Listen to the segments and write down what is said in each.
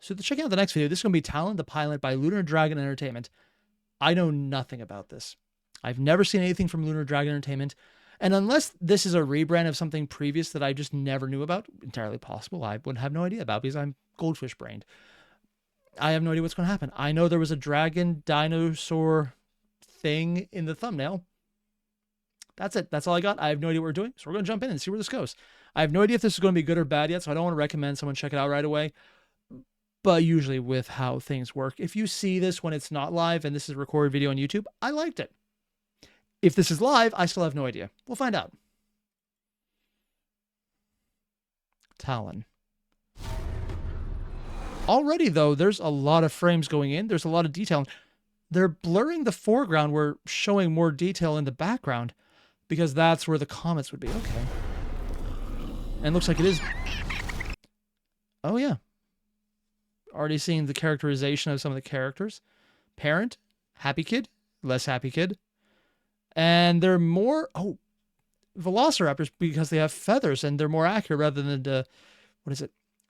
So check out the next video. This is going to be Talon, the pilot by Lunar Dragon Entertainment. I know nothing about this. I've never seen anything from Lunar Dragon Entertainment. And unless this is a rebrand of something previous that I just never knew about, entirely possible, I would have no idea about because I'm goldfish brained. I have no idea what's going to happen. I know there was a dragon dinosaur thing in the thumbnail. That's it. That's all I got. I have no idea what we're doing. So we're going to jump in and see where this goes. I have no idea if this is going to be good or bad yet, so I don't want to recommend someone check it out right away. But usually with how things work, if you see this when it's not live and this is a recorded video on YouTube, I liked it. If this is live, I still have no idea. We'll find out. Talon. Already, though, there's a lot of frames going in. There's a lot of detail. They're blurring the foreground. We're showing more detail in the background because that's where the comments would be. Okay. And it looks like it is. Oh, yeah. Already seeing the characterization of some of the characters. Parent, happy kid, less happy kid. And they're more, velociraptors because they have feathers and they're more accurate rather than the,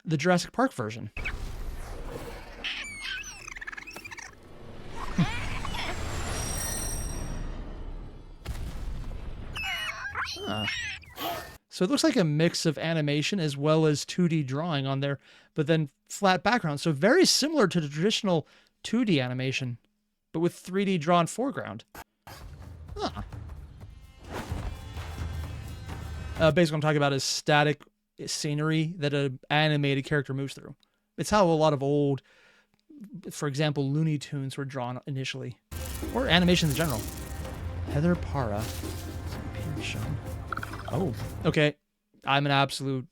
the Jurassic Park version. So it looks like a mix of animation as well as 2D drawing on there, but then flat background. So very similar to the traditional 2D animation, but with 3D drawn foreground. Basically, what I'm talking about is static scenery that an animated character moves through. It's how a lot of old, for example, Looney Tunes were drawn initially, or animation in general. Heather Para. Oh, okay. I'm an absolute...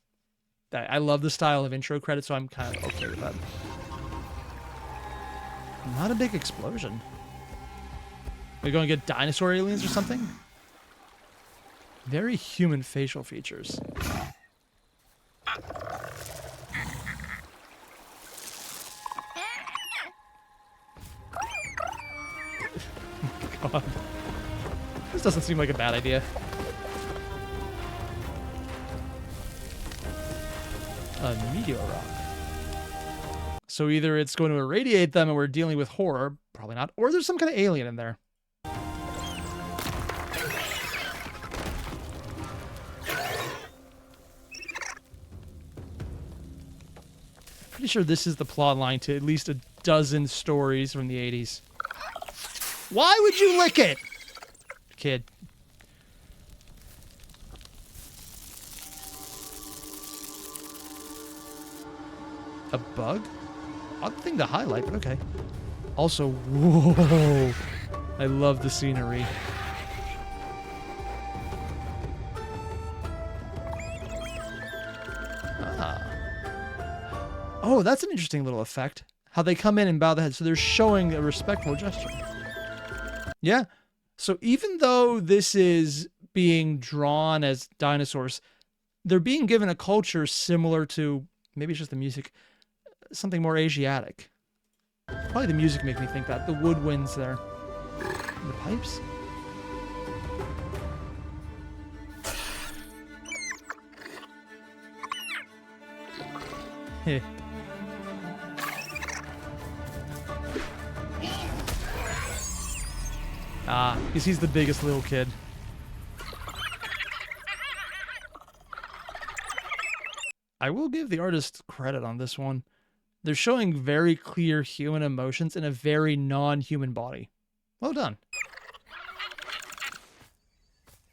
I love the style of intro credits, so I'm kind of okay with that. Not a big explosion. Are we going to get dinosaur aliens or something? Very human facial features. God. This doesn't seem like a bad idea. A meteor rock. So either it's going to irradiate them and we're dealing with horror, probably not, or there's some kind of alien in there. Pretty sure this is the plot line to at least a dozen stories from the 80s. Why would you lick it? Kid. A bug? Odd thing to highlight, but okay. Also, whoa. I love the scenery. Oh, that's an interesting little effect. How they come in and bow the head. So they're showing a respectful gesture. Yeah. So even though this is being drawn as dinosaurs, they're being given a culture similar to, maybe it's just the music, something more Asiatic. Probably the music make me think that. The woodwinds there. The pipes? Heh. Because he's the biggest little kid. I will give the artist credit on this one. They're showing very clear human emotions in a very non-human body. Well done.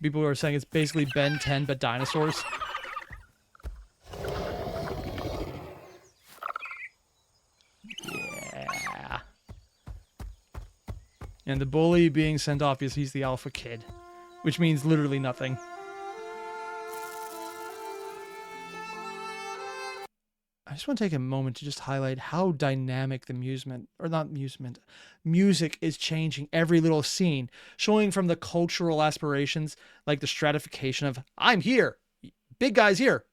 People are saying it's basically Ben 10 but dinosaurs. Yeah. And the bully being sent off because he's the alpha kid, which means literally nothing. I just want to take a moment to just highlight how dynamic the music is changing every little scene, showing from the cultural aspirations, like the stratification of, I'm here, big guy's here,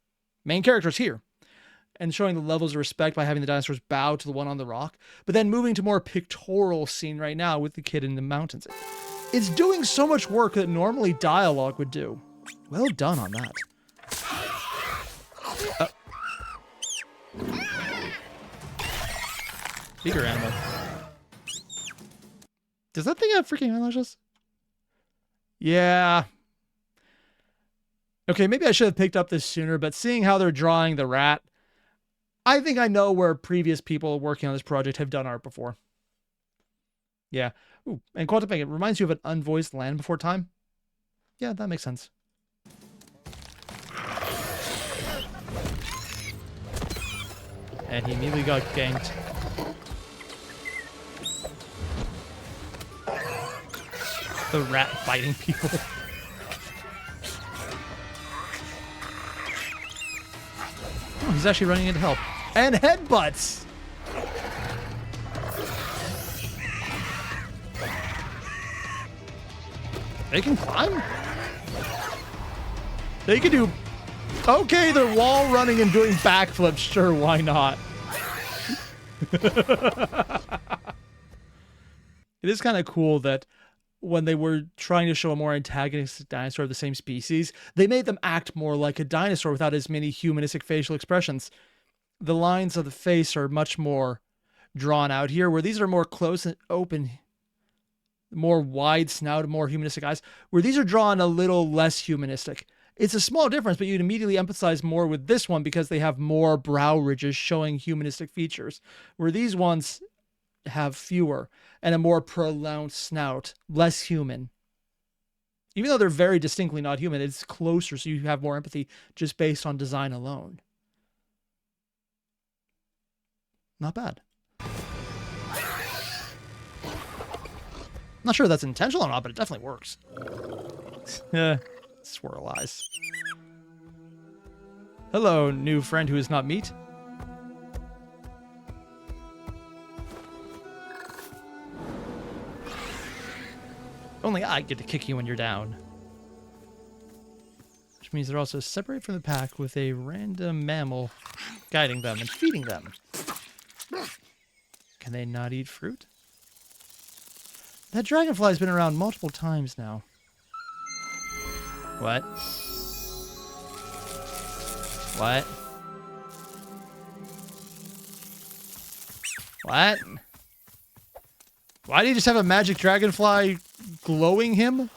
main character's here, and showing the levels of respect by having the dinosaurs bow to the one on the rock, but then moving to more pictorial scene right now with the kid in the mountains. It's doing so much work that normally dialogue would do. Well done on that. Bigger animal. Does that thing have freaking eyelashes? Yeah. Okay, maybe I should have picked up this sooner, but seeing how they're drawing the rat, I think I know where previous people working on this project have done art before. Yeah. Ooh, and Quantum Bang, it reminds you of an unvoiced Land Before Time. Yeah, that makes sense. And he immediately got ganked. The rat fighting people. Oh, he's actually running in to help. And headbutts! They can climb? They can do... Okay, they're wall running and doing backflips. Sure, why not? It is kind of cool that when they were trying to show a more antagonistic dinosaur of the same species, they made them act more like a dinosaur without as many humanistic facial expressions. The lines of the face are much more drawn out here, where these are more close and open, more wide snout, more humanistic eyes, where these are drawn a little less humanistic. It's a small difference, but you'd immediately empathize more with this one because they have more brow ridges showing humanistic features, where these ones have fewer and a more pronounced snout, less human. Even though they're very distinctly not human, it's closer, so you have more empathy just based on design alone. Not bad. Not sure if that's intentional or not, but it definitely works. Swirl eyes. Hello, new friend who is not meat. Only I get to kick you when you're down. Which means they're also separate from the pack with a random mammal guiding them and feeding them. Can they not eat fruit? That dragonfly's been around multiple times now. What? What? What? Why do you just have a magic dragonfly glowing him?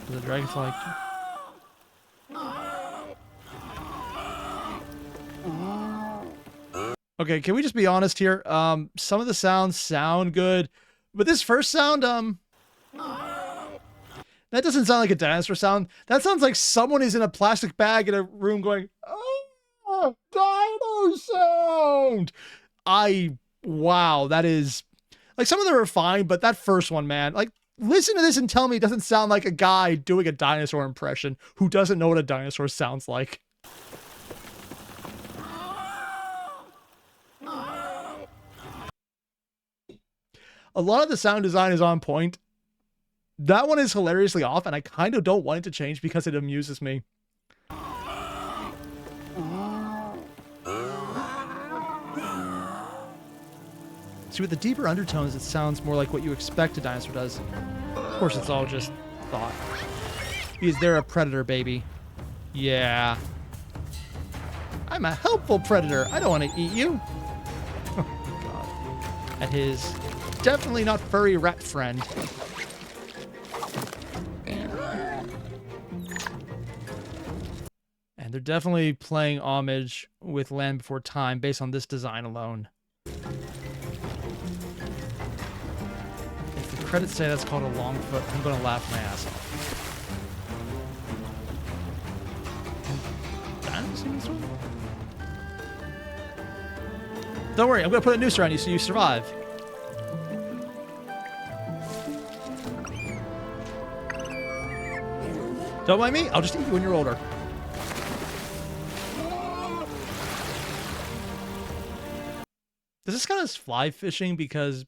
The dragonfly... Okay, can we just be honest here? Some of the sounds sound good, but this first sound, that doesn't sound like a dinosaur sound. That sounds like someone is in a plastic bag in a room going, oh, dino sound! Wow, that is... Like, some of them are fine, but that first one, man, like, listen to this and tell me it doesn't sound like a guy doing a dinosaur impression who doesn't know what a dinosaur sounds like. A lot of the sound design is on point. That one is hilariously off, and I kind of don't want it to change because it amuses me. See, with the deeper undertones, it sounds more like what you expect a dinosaur does. Of course, it's all just thought. Because they're a predator, baby. Yeah. I'm a helpful predator. I don't want to eat you. Oh, God. And his definitely not furry rat friend. And they're definitely playing homage with Land Before Time based on this design alone. If the credits say that's called a Longfoot, I'm going to laugh my ass off. Don't worry, I'm going to put a noose around you so you survive. Don't mind me, I'll just eat you when you're older. Does this count as fly fishing because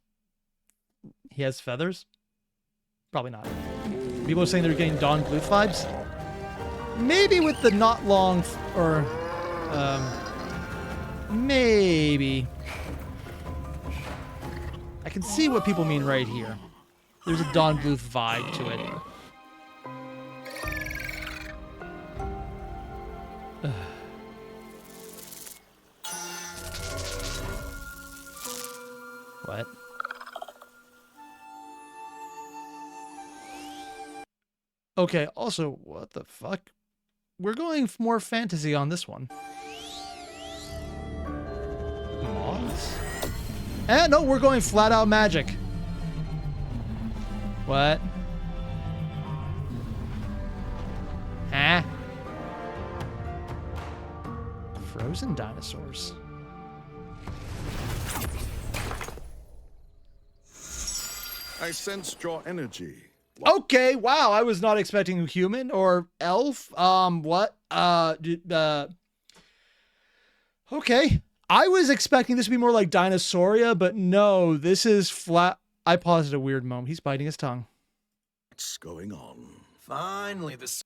he has feathers? Probably not. People are saying they're getting Don Bluth vibes. Maybe with the not long, or maybe. I can see what people mean right here. There's a Don Bluth vibe to it. What? Okay, also, what the fuck? We're going more fantasy on this one. Moths? Eh, no, we're going flat out magic. What? Huh? Frozen dinosaurs. I sensed your energy. Okay, wow, I was not expecting human or elf. What? Okay. I was expecting this to be more like Dinosauria, but no, this is flat. I paused at a weird moment. He's biting his tongue. What's going on? Finally, this.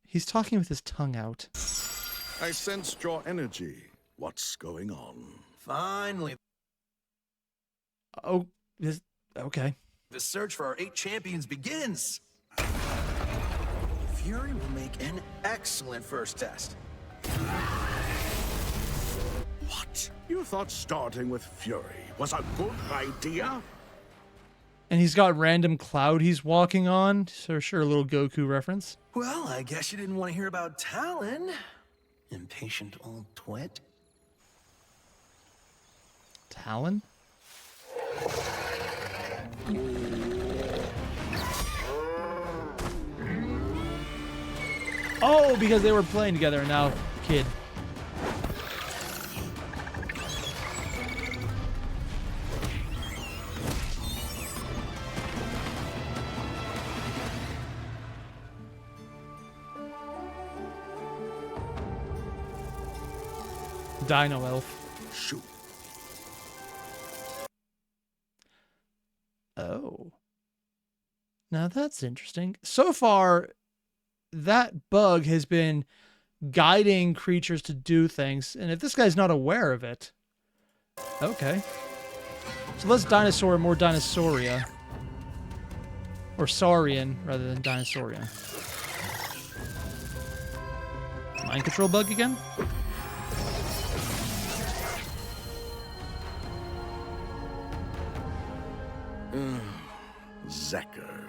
He's talking with his tongue out. I sensed your energy. What's going on? Finally. Oh, okay. The search for our 8 champions begins. Fury will make an excellent first test. What? You thought starting with Fury was a good idea? And he's got random cloud he's walking on. So sure, a little Goku reference. Well, I guess you didn't want to hear about Talon. Impatient old twit. Talon? Oh, because they were playing together and now kid. Dino elf. Shoot. Oh. Now that's interesting. So far, that bug has been guiding creatures to do things. And if this guy's not aware of it... Okay. So less dinosaur, more dinosauria. Or saurian, rather than dinosaurian. Mind control bug again? Zecker.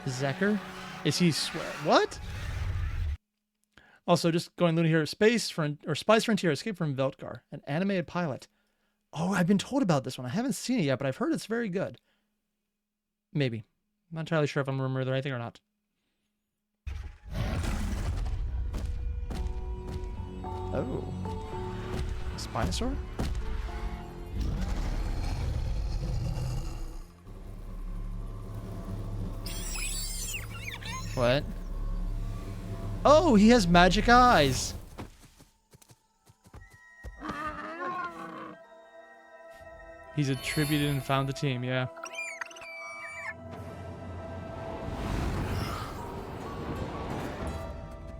Zecker? Is he what? Also, just going Lunar here, Spice Frontier, Escape from Veltgar, an animated pilot. Oh, I've been told about this one. I haven't seen it yet, but I've heard it's very good. Maybe. I'm not entirely sure if I'm remembering the right thing or not. Oh. Spinosaur? What? Oh, he has magic eyes. He's attributed and found the team, yeah.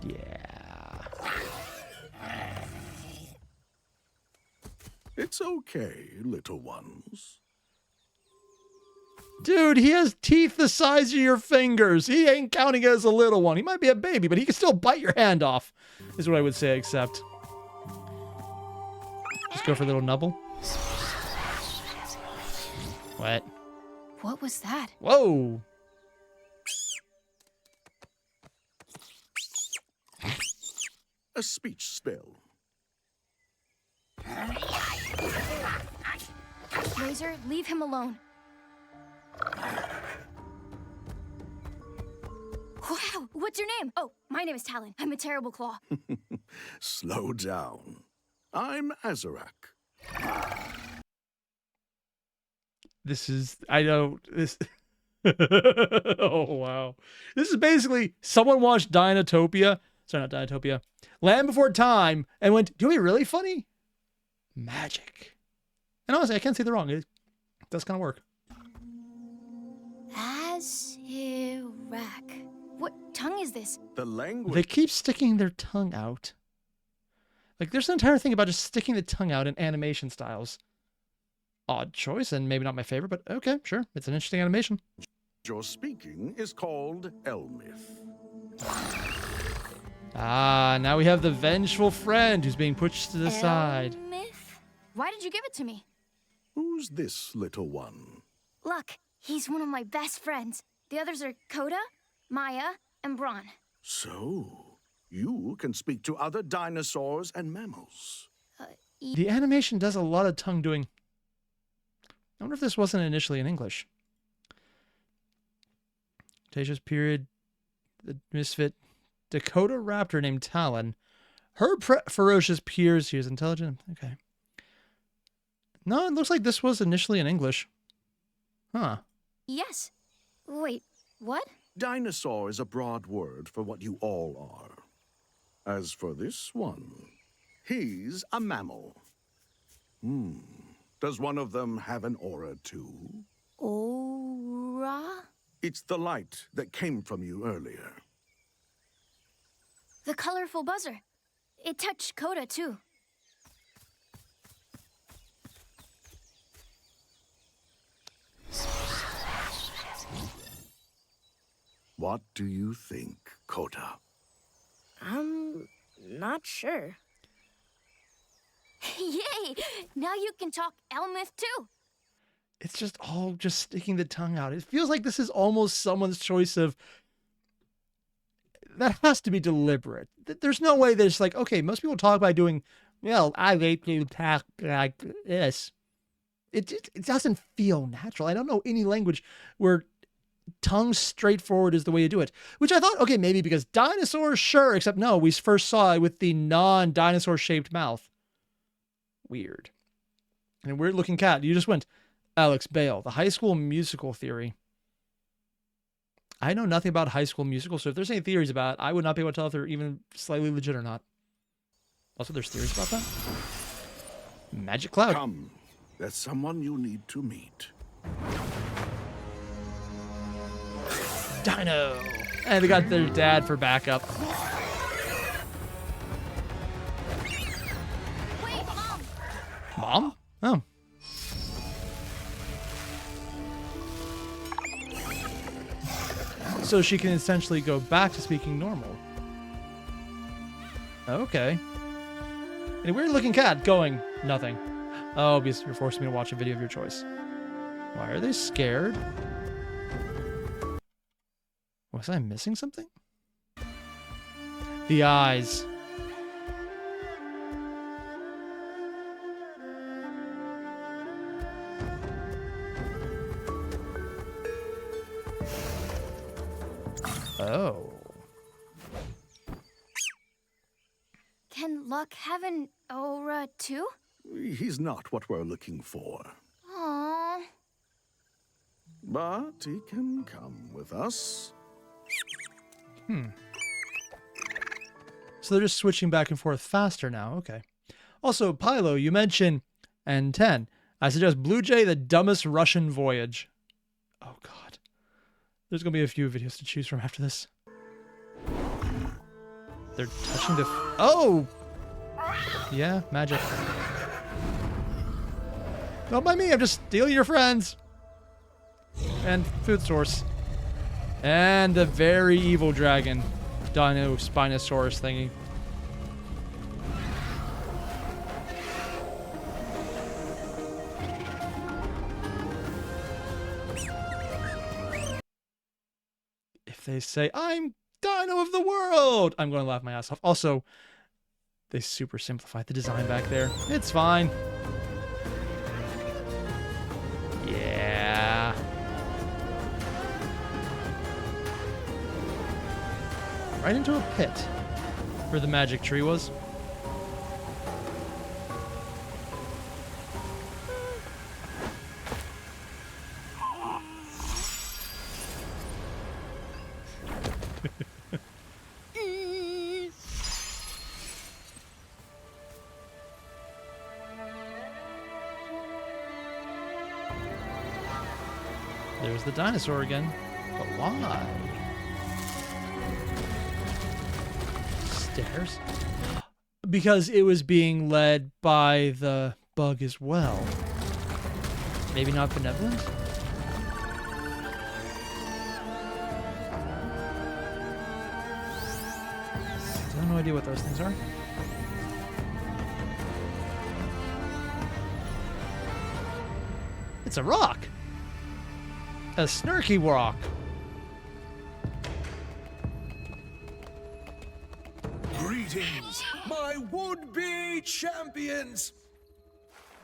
Yeah. It's okay, little ones. Dude, he has teeth the size of your fingers. He ain't counting as a little one. He might be a baby, but he can still bite your hand off, is what I would say, except. Just go for a little nubble. What? What was that? Whoa. A speech spill. Razor, leave him alone. Wow, what's your name? Oh, my name is Talon. I'm a terrible claw. Slow down. I'm Azarak. This is, I know, this. Oh, wow. This is basically someone watched Dinotopia. Sorry, not Dinotopia. Land Before Time and went, do we really funny? Magic. And honestly, I can't say they're wrong. It does kind of work. Airier. What tongue is this? The language. They keep sticking their tongue out. Like, there's an entire thing about just sticking the tongue out in animation styles. Odd choice, and maybe not my favorite, but okay, sure. It's an interesting animation. You're speaking is called Elmith. Ah, now we have the vengeful friend who's being pushed to the side. Myth? Why did you give it to me? Who's this little one? Luck, he's one of my best friends. The others are Coda, Maya, and Braun. So, you can speak to other dinosaurs and mammals. The animation does a lot of tongue doing. I wonder if this wasn't initially in English. Cretaceous period, the misfit Dakota raptor named Talon. Her ferocious peers, she is intelligent. Okay. No, it looks like this was initially in English. Huh. Yes. Wait, what? Dinosaur is a broad word for what you all are. As for this one, he's a mammal. Does one of them have an aura too? Aura? It's the light that came from you earlier. The colorful buzzer. It touched Coda, too. What do you think, Coda? I'm not sure. Yay! Now you can talk Elmith, too. It's just all just sticking the tongue out. It feels like this is almost someone's choice of... That has to be deliberate. There's no way that it's like, okay, most people talk by doing, well, I like to talk like this. It doesn't feel natural. I don't know any language where tongue straightforward is the way to do it. Which I thought, okay, maybe because dinosaurs, sure, except no, we first saw it with the non-dinosaur shaped mouth. Weird. And a weird looking cat. You just went, Alex Bale, the High School Musical theory. I know nothing about High School Musical, so if there's any theories about it, I would not be able to tell if they're even slightly legit or not. Also, there's theories about that. Magic Cloud. Come, there's someone you need to meet. Dino. And they got their dad for backup. Wait, Mom! Mom? Oh. So she can essentially go back to speaking normal. Okay. And a weird looking cat going, nothing. Oh, because you're forcing me to watch a video of your choice. Why are they scared? Was I missing something? The eyes. Oh. Can Luck have an aura, too? He's not what we're looking for. Aww. But he can come with us. So they're just switching back and forth faster now. Okay. Also, Pilo, you mentioned N10. I suggest Blue Jay, the dumbest Russian voyage. Oh, God. There's going to be a few videos to choose from after this. They're touching the... Oh! Yeah, magic. Don't mind me, I'm just stealing your friends. And food source. And the very evil dragon. Dino Spinosaurus thingy. If they say, I'm Dino of the world, I'm going to laugh my ass off. Also, they super simplified the design back there. It's fine. Yeah. Right into a pit where the magic tree was. There's the dinosaur again. But why? Stairs? Because it was being led by the bug as well. Maybe not benevolent? I have no idea what those things are. It's a rock. A snarky rock. Greetings, my would-be champions.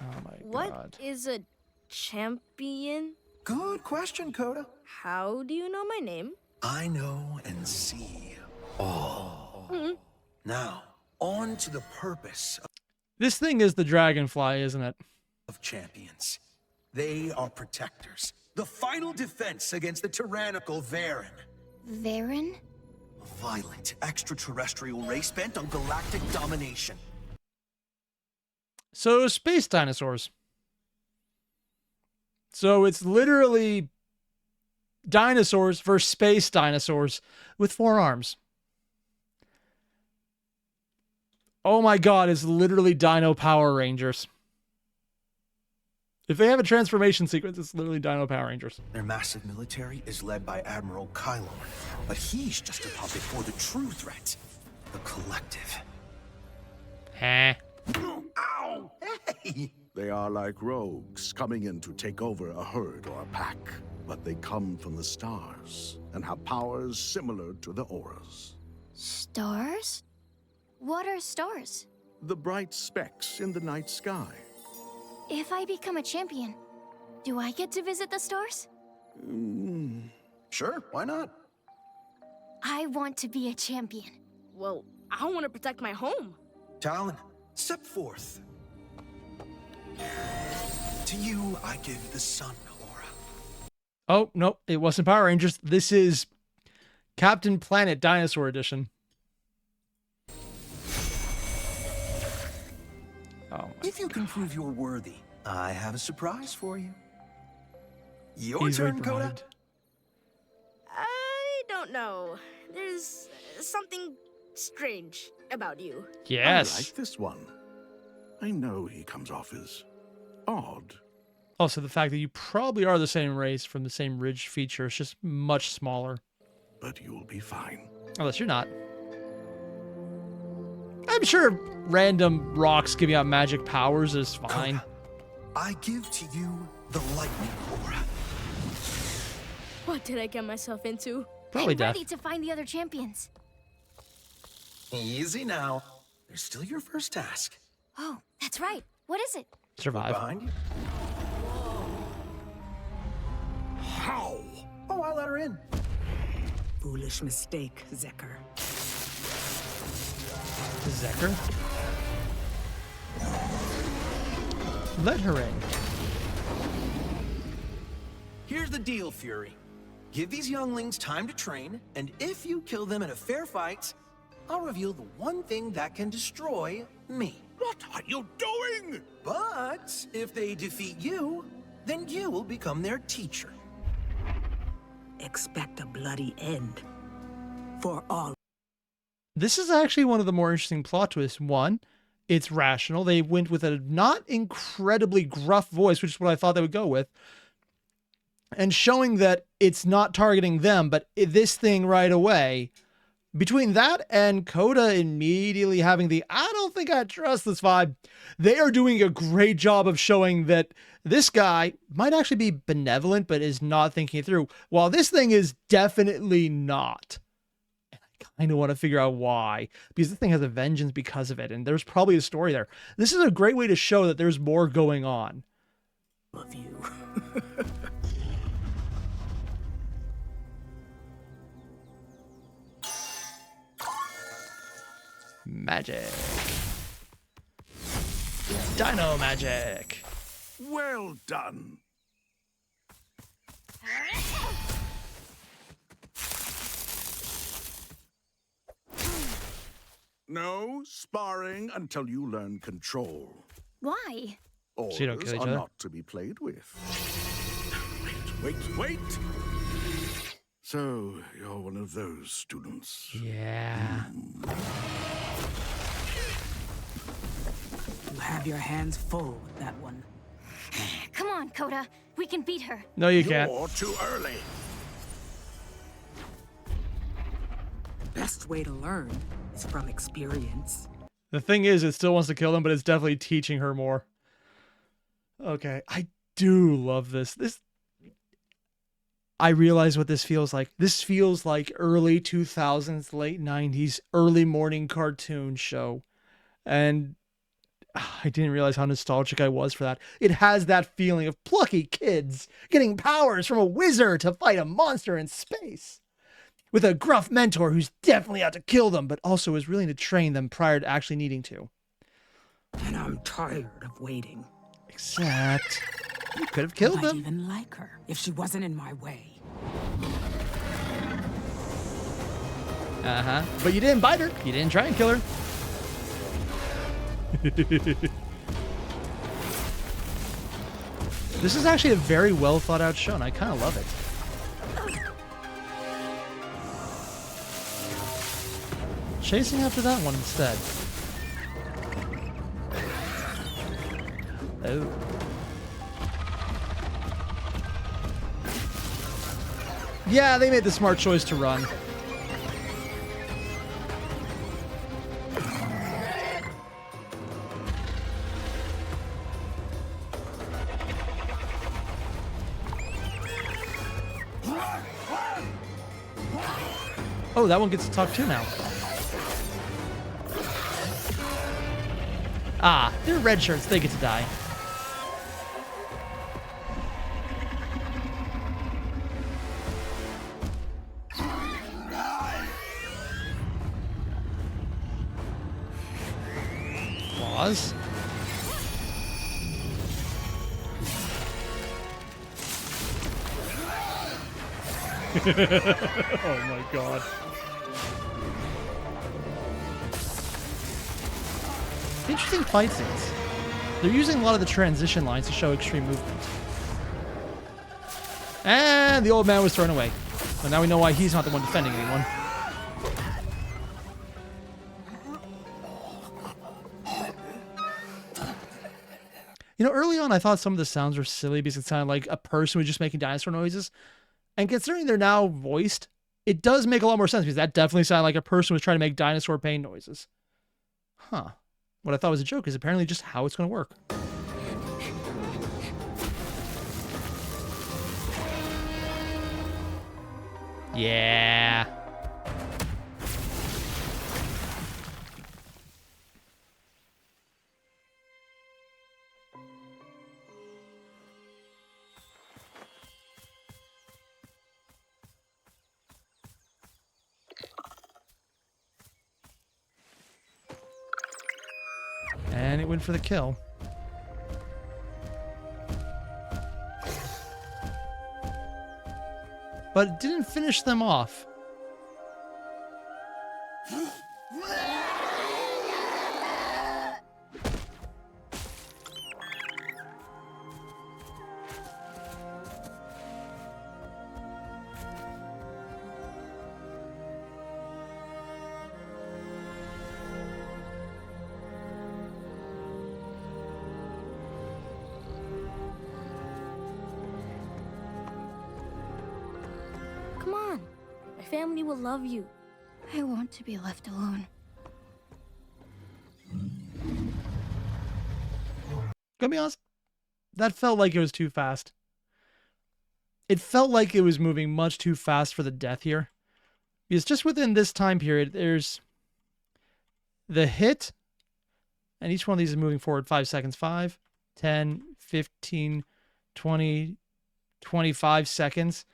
Oh my What god. is a champion? Good question, Coda. How do you know my name? I know and see all. Now, on to the purpose This thing is the dragonfly, isn't it? of champions. They are protectors. The final defense against the tyrannical Varen. Varen? A violent extraterrestrial race bent on galactic domination. So space dinosaurs. So it's literally dinosaurs versus space dinosaurs with 4 arms. Oh my god, it's literally Dino Power Rangers. If they have a transformation sequence, it's literally Dino Power Rangers. Their massive military is led by Admiral Kylon, but he's just a puppet for the true threat, the collective. Huh? Ow! Hey! They are like rogues coming in to take over a herd or a pack, but they come from the stars and have powers similar to the auras. Stars? What are stars? The bright specks in the night sky. If I become a champion, do I get to visit the stars? Sure, why not? I want to be a champion. Well, I want to protect my home. Talon, step forth. To you, I give the sun aura. Oh, nope, it wasn't Power Rangers. This is Captain Planet Dinosaur Edition. Oh, If you can prove you're worthy, I have a surprise for you. Your he's turn, Coda. rebranded. I don't know. There's something strange about you. I Yes. like this one. I know he comes off as odd. Also, the fact that you probably are the same race from the same ridge feature, it's just much smaller. But you'll be fine. Unless you're not. I'm sure random rocks giving out magic powers is fine. Coda, I give to you the lightning aura. What did I get myself into? Probably I'm death. ready to find the other champions. Easy now. There's still your first task. Oh, that's right. What is it? Survive. Behind you. How? Oh, I let her in. Foolish mistake, Zekker. Zekker? Let her in. Here's the deal, Fury. Give these younglings time to train, and if you kill them in a fair fight, I'll reveal the one thing that can destroy me. What are you doing? But if they defeat you, then you will become their teacher. Expect a bloody end. For all. This is actually one of the more interesting plot twists. One, it's rational. They went with a not incredibly gruff voice, which is what I thought they would go with. And showing that it's not targeting them, but this thing right away. Between that and Coda immediately having the I don't think I trust this vibe, they are doing a great job of showing that this guy might actually be benevolent, but is not thinking it through, while this thing is definitely not. And I kind of want to figure out why, because this thing has a vengeance because of it, and there's probably a story there. This is a great way to show that there's more going on. Of you. Magic. Dino magic. Well done. No sparring until you learn control. Why? Orders you don't kill each are other? not to be played with. Wait. So, you're one of those students. Yeah. You have your hands full with that one. Come on, Coda. We can beat her. No, you can't. You're too early. Best way to learn is from experience. The thing is, it still wants to kill them, but it's definitely teaching her more. Okay, I do love this. I realize what this feels like. This feels like early 2000s, late 90s, early morning cartoon show. And I didn't realize how nostalgic I was for that. It has that feeling of plucky kids getting powers from a wizard to fight a monster in space, with a gruff mentor who's definitely out to kill them, but also is willing to train them prior to actually needing to. And I'm tired of waiting. Except, you could have killed I'd them. even like her if she wasn't in my way. But you didn't bite her. You didn't try and kill her. This is actually a very well thought out show, and I kind of love it. Chasing after that one instead. Oh. Yeah, they made the smart choice to run. Oh, that one gets to talk too now. Ah, they're red shirts. They get to die. Claws. Oh my god. Interesting fight scenes. They're using a lot of the transition lines to show extreme movement. And the old man was thrown away. So now we know why he's not the one defending anyone. You know, early on I thought some of the sounds were silly because it sounded like a person was just making dinosaur noises. And considering they're now voiced, it does make a lot more sense because that definitely sounded like a person was trying to make dinosaur pain noises. Huh. What I thought was a joke is apparently just how it's going to work. Yeah. And it went for the kill. But it didn't finish them off. Come on. My family will love you. I want to be left alone. Gonna be honest, that felt like it was too fast. It felt like it was moving much too fast for the death here. Because just within this time period, there's the hit, and each one of these is moving forward 5 seconds. 5, 10, 15, 20, 25 seconds,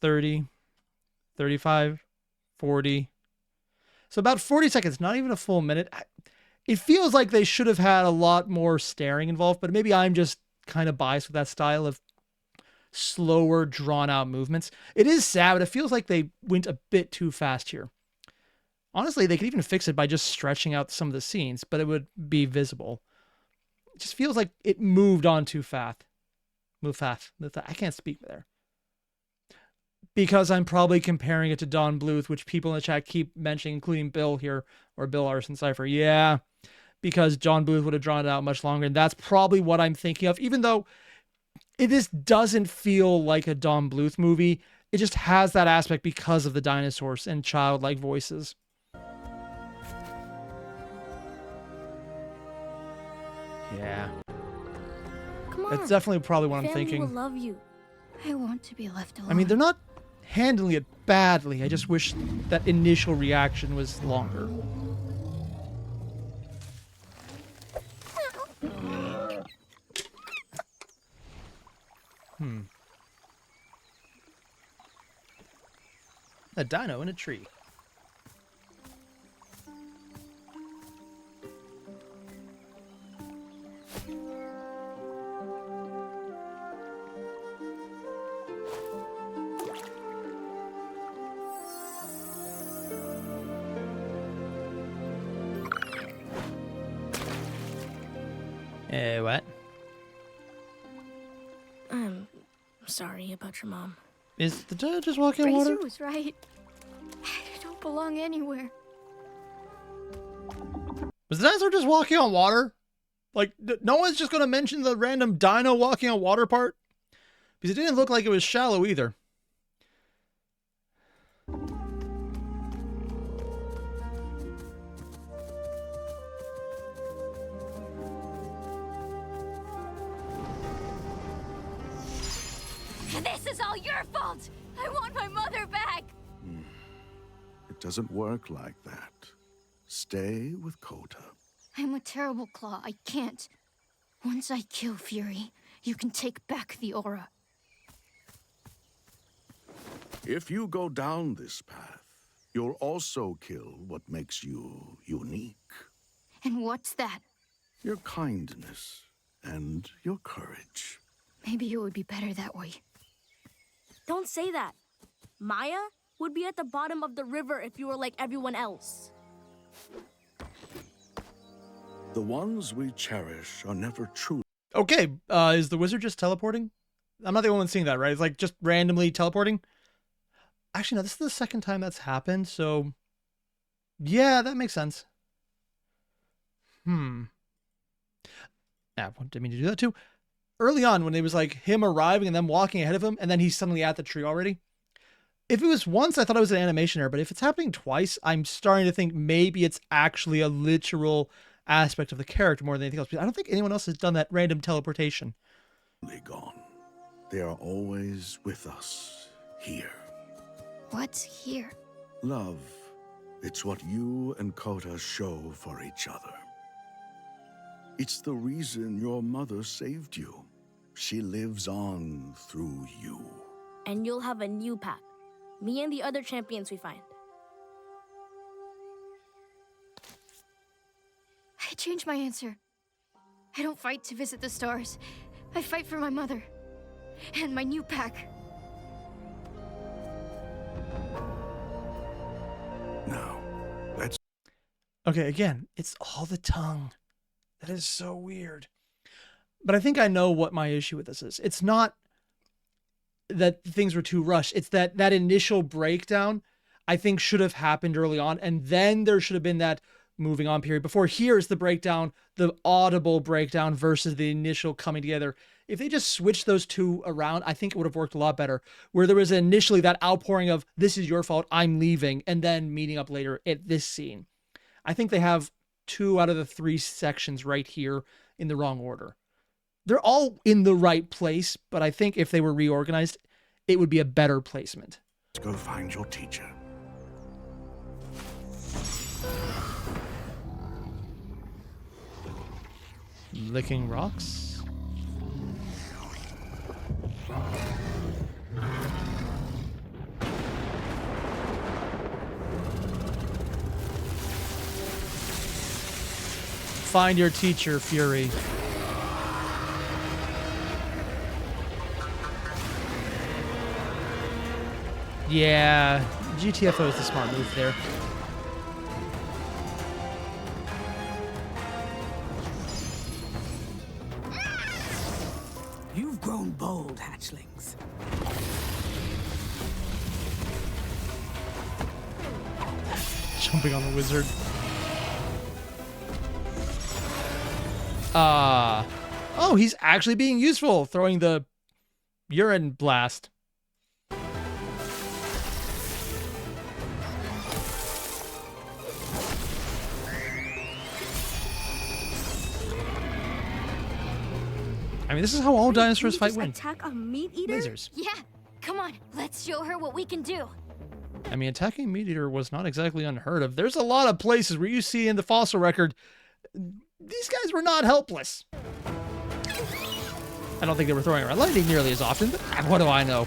30, 35, 40. So about 40 seconds, not even a full minute. It feels like they should have had a lot more staring involved, but maybe I'm just kind of biased with that style of slower, drawn-out movements. It is sad, but it feels like they went a bit too fast here. Honestly, they could even fix it by just stretching out some of the scenes, but it would be visible. It just feels like it moved on too fast. Move fast. I can't speak there. Because I'm probably comparing it to Don Bluth, which people in the chat keep mentioning, including Bill here, or Bill Arson Cypher. Yeah, because John Bluth would have drawn it out much longer, and that's probably what I'm thinking of, even though this doesn't feel like a Don Bluth movie. It just has that aspect because of the dinosaurs and childlike voices. Yeah. Come That's definitely probably what I'm Family thinking. will love you. I want to be left alone. I mean, they're not handling it badly. I just wish that initial reaction was longer. A dino in a tree. What? I'm sorry about your mom. Is the dino just walking on water? Fraser was right. I don't belong anywhere. Was the dinosaur just walking on water? Like, no one's just going to mention the random dino walking on water part? Because it didn't look like it was shallow either. This is all your fault. I want my mother back. It doesn't work like that. Stay with Kota. I'm a terrible claw. I can't. Once I kill Fury, you can take back the aura. If you go down this path, you'll also kill what makes you unique. And what's that? Your kindness and your courage. Maybe it would be better that way. Don't say that. Maya would be at the bottom of the river if you were like everyone else. The ones we cherish are never true. Okay, is the wizard just teleporting? I'm not the only one seeing that, right? It's like just randomly teleporting. Actually, no, this is the second time that's happened, so yeah, that makes sense. I didn't mean to do that too. Early on, when it was like him arriving and then walking ahead of him, and then he's suddenly at the tree already. If it was once, I thought it was an animation error, but if it's happening twice, I'm starting to think maybe it's actually a literal aspect of the character more than anything else. I don't think anyone else has done that random teleportation. Gone. They are always with us, here. What's here? Love. It's what you and Kota show for each other. It's the reason your mother saved you. She lives on through you. And you'll have a new pack. Me and the other champions we find. I changed my answer. I don't fight to visit the stars. I fight for my mother. And my new pack. Now, let's... Okay, again, it's all the tongue. That is so weird. But I think I know what my issue with this is. It's not that things were too rushed. It's that initial breakdown, I think, should have happened early on. And then there should have been that moving on period. Before here's the breakdown, the audible breakdown versus the initial coming together. If they just switched those two around, I think it would have worked a lot better. Where there was initially that outpouring of, this is your fault, I'm leaving, and then meeting up later at this scene. I think they have 2 out of the 3 sections right here in the wrong order. They're all in the right place, but I think if they were reorganized, it would be a better placement. go find your teacher. Licking rocks? Find your teacher, Fury. Yeah, GTFO is the smart move there. You've grown bold, hatchlings. Jumping on the wizard. Oh, he's actually being useful, throwing the urine blast. I mean, this is how all dinosaurs You fight just win. attack a meat eater? Lasers. Yeah, come on, let's show her what we can do. I mean, attacking meat eater was not exactly unheard of. There's a lot of places where you see in the fossil record, these guys were not helpless. I don't think they were throwing around lightning nearly as often, but what do I know?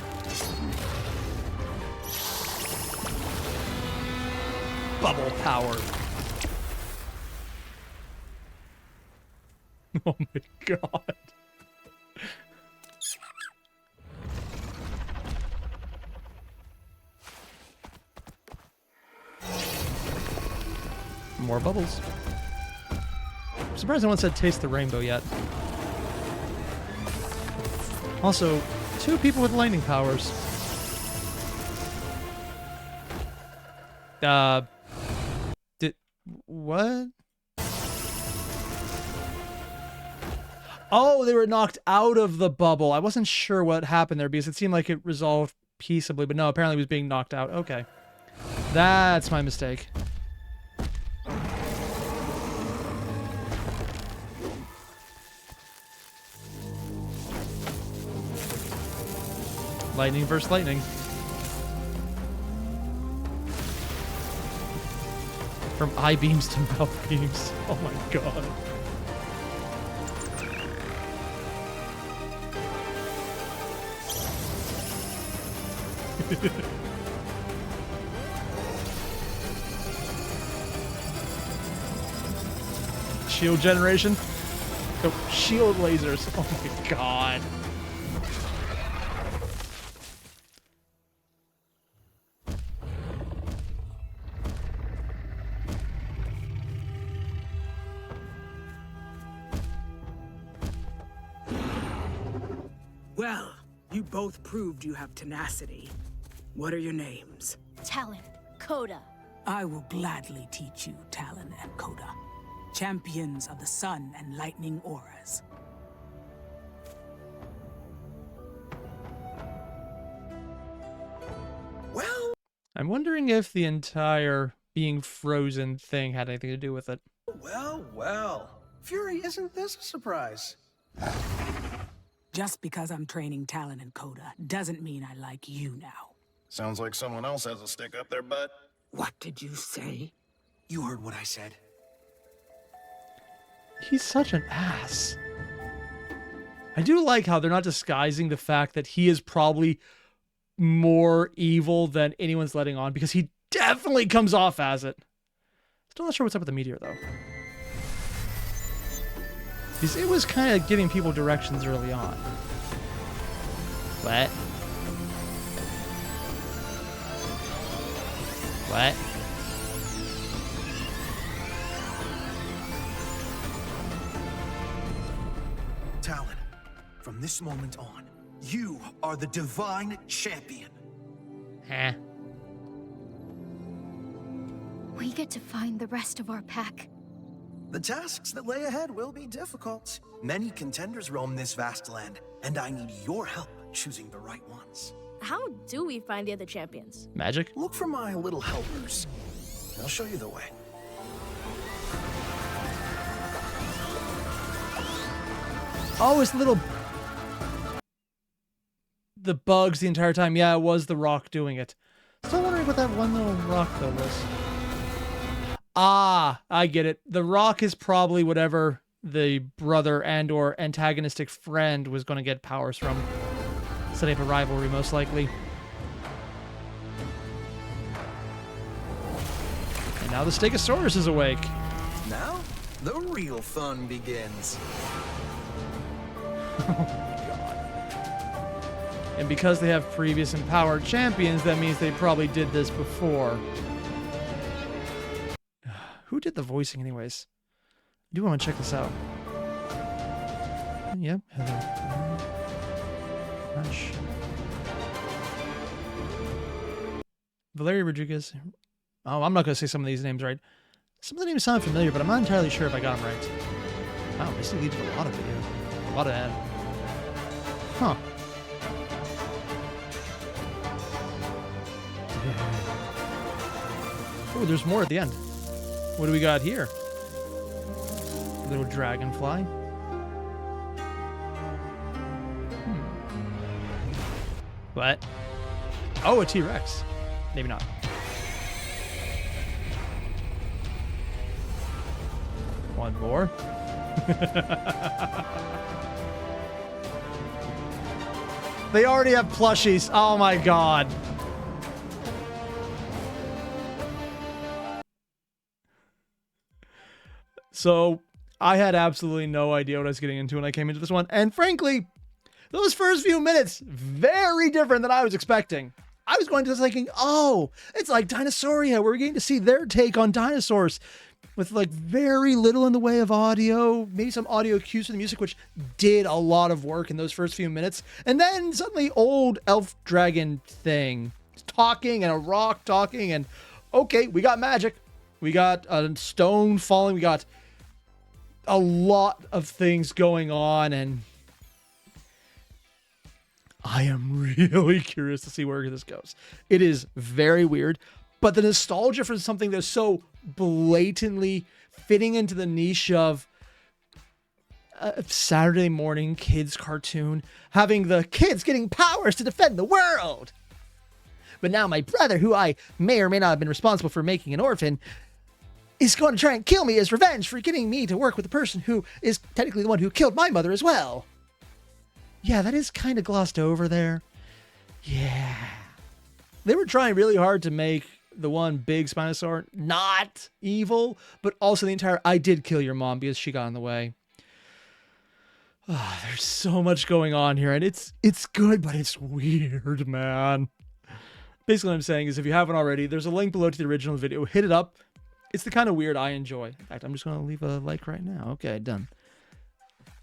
Bubble power. Oh my god. More bubbles. I'm surprised no one said taste the rainbow yet. Also, 2 people with lightning powers. What? Oh, they were knocked out of the bubble. I wasn't sure what happened there because it seemed like it resolved peaceably, but no, apparently it was being knocked out. Okay. That's my mistake. Lightning versus lightning. From eye beams to mouth beams. Oh my god. Shield generation. Oh, shield lasers. Oh my god. Well, you both proved you have tenacity. What are your names? Talon, Coda. I will gladly teach you Talon and Coda, champions of the sun and lightning auras. Well, I'm wondering if the entire being frozen thing had anything to do with it. well. Fury, isn't this a surprise? Just because I'm training Talon and Coda doesn't mean I like you now. Sounds like someone else has a stick up their butt. What did you say? You heard what I said. He's such an ass. I do like how they're not disguising the fact that he is probably more evil than anyone's letting on, because he definitely comes off as it. Still not sure what's up with the meteor, though. Because it was kind of giving people directions early on. What? What? Talon, from this moment on, you are the divine champion. Huh. We get to find the rest of our pack. The tasks that lay ahead will be difficult. Many contenders roam this vast land, and I need your help choosing the right ones. How do we find the other champions? Magic? Look for my little helpers. They'll show you the way. Oh, it's little... The bugs the entire time. Yeah, it was the rock doing it. Still wondering what that one little rock, though, was. Ah, I get it. The rock is probably whatever the brother and or antagonistic friend was going to get powers from. Setting up a rivalry, most likely. And now the Stegosaurus is awake. Now, the real fun begins. And because they have previous empowered champions, that means they probably did this before. Who did the voicing anyways? I do want to check this out. Yep, Heather. Rush. Valeria Rodriguez. Oh, I'm not going to say some of these names right. Some of the names sound familiar, but I'm not entirely sure if I got them right. Wow, this leads to a lot of video. A lot of ad. Huh. Oh, there's more at the end. What do we got here? Little dragonfly. What? Oh, a T-Rex. Maybe not. One more. They already have plushies. Oh my god. So I had absolutely no idea what I was getting into when I came into this one. And frankly, those first few minutes, very different than I was expecting. I was going to thinking, oh, it's like Dinosauria. We're getting to see their take on dinosaurs with like very little in the way of audio, maybe some audio cues for the music, which did a lot of work in those first few minutes. And then suddenly old elf dragon thing talking and a rock talking. And okay, we got magic. We got a stone falling. We got a lot of things going on, and I am really curious to see where this goes. It is very weird, but the nostalgia for something that's so blatantly fitting into the niche of a Saturday morning kids cartoon, having the kids getting powers to defend the world. But now my brother, who I may or may not have been responsible for making an orphan, is going to try and kill me as revenge for getting me to work with the person who is technically the one who killed my mother as well. Yeah, that is kind of glossed over there. Yeah. They were trying really hard to make the one big Spinosaur not evil, but also the entire I did kill your mom because she got in the way. Oh, there's so much going on here, and it's good, but it's weird, man. Basically what I'm saying is if you haven't already, there's a link below to the original video. Hit it up. It's the kind of weird I enjoy. In fact, I'm just going to leave a like right now. Okay, done.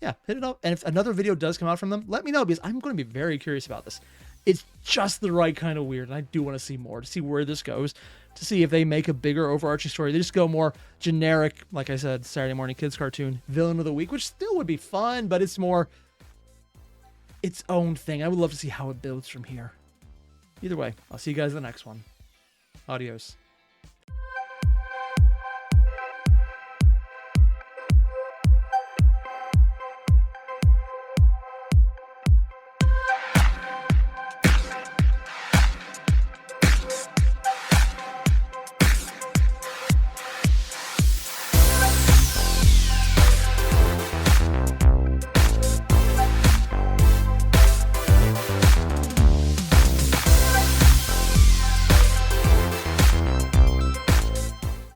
Yeah, hit it up. And if another video does come out from them, let me know because I'm going to be very curious about this. It's just the right kind of weird, and I do want to see more, to see where this goes, to see if they make a bigger overarching story. They just go more generic, like I said, Saturday morning kids cartoon, villain of the week, which still would be fun, but it's more its own thing. I would love to see how it builds from here. Either way, I'll see you guys in the next one. Adios.